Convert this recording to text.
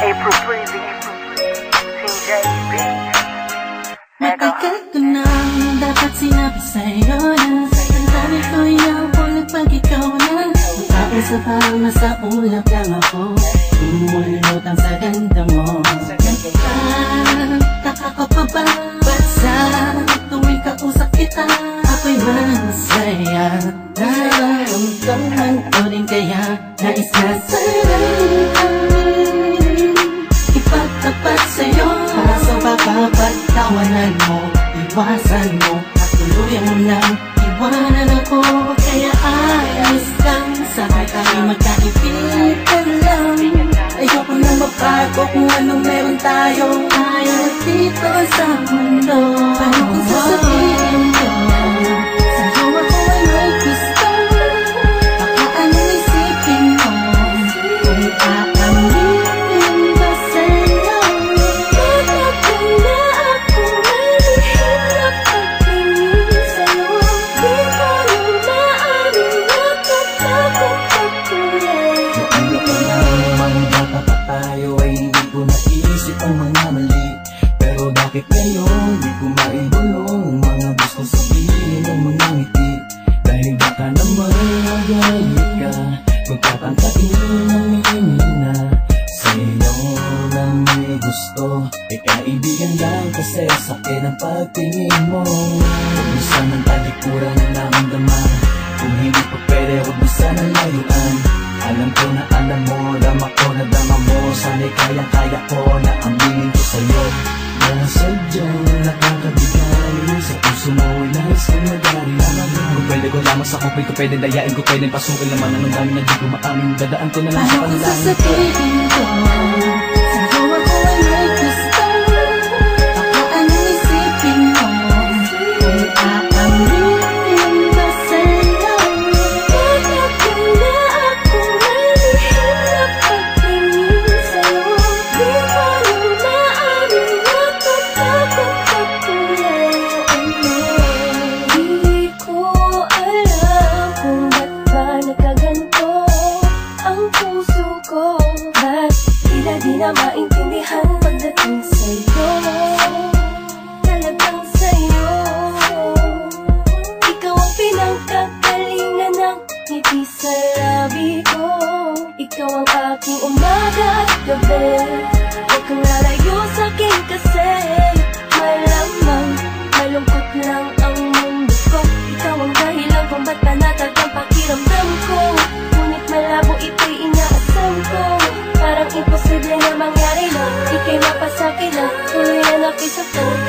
April Breezy, Team JB. Matagal ko na dapat sinabi sa'yo na ang dami ko iyaw pag ikaw na sa parang nasa ulap lang ako, umulutang sa ganda mo. Nagtataka ka pa ba? Ba't sa tuwing kausap kita ako'y masaya? Nararamdaman ko rin kaya nais na sa'yo ipagtapat sa'yo, kaso baka pagtawanan mo, iwasan mo at tuluyan mo nang iwanan ako. Kaya ayos lang, sakay tayo magkaibigan lang. Ayoko na mabago kung anong meron tayo dito sa mundo. Paano kung sasabihin ko sa'yo ako ay may gusto? Baka anong isipin mo kung aaminin ba sa'yo? Matagal na ako may hirap pagtingin sa'yo. Di ko nang maaaring natatakot pagkulit. Noong pa naman bata pa tayo ay hindi ko naisip ang mga mali. Pero bakit ngayon di ko maibulong ang mga gusto sabihin ng mga ngiti? Dahil baka naman magalit ka, magtatangkain aminin na sa'yo lang may gusto. E kaibigan lang kasi sakin ang pagtingin mo. Huwag mo sanang talikuran ang naramdaman. Kung hindi pa pwede, huwag mo sanang layuan. Alam ko na alam mo, dama ko na dama mo. Sana'y kayang-kaya ko na aminin ko sa'yo na sadyang nakakabigay sa puso mo ay nais kong nagari. Kung pwede ko lamang sa kupay ko, pwede dayain ko, pwede pasukin naman anong dami na di ko maamin. Dadaan ko na lang sa paano kung sasabihin ko sa'yo ako ay may gusto? Baka anong isipin mo kung aaminin ba sa'yo? Matagal na ako may hirap pagtingin sa'yo. Di ko nang maaaring natatakot pagkulit mo. Di ko alam kung ba't ba nagkaganto ang puso ko. Ba't tila di na maintindihan pagdating sa'yo? Talagang sa'yo, ikaw ang pinagkagalingan ng ngiti sa labi ko. Ikaw ang aking umaga at gabi. Huwag kang lalayo sa'kin kasi malamang malungkot lang ang mundo ko. Ikaw ang dahilan kung ba't panatag ang pakiramdam ko. Ngunit malabo ito'y inaasam ko. Parang imposible na mangyari na ika'y mapasakit na tuloy na nakisaktan.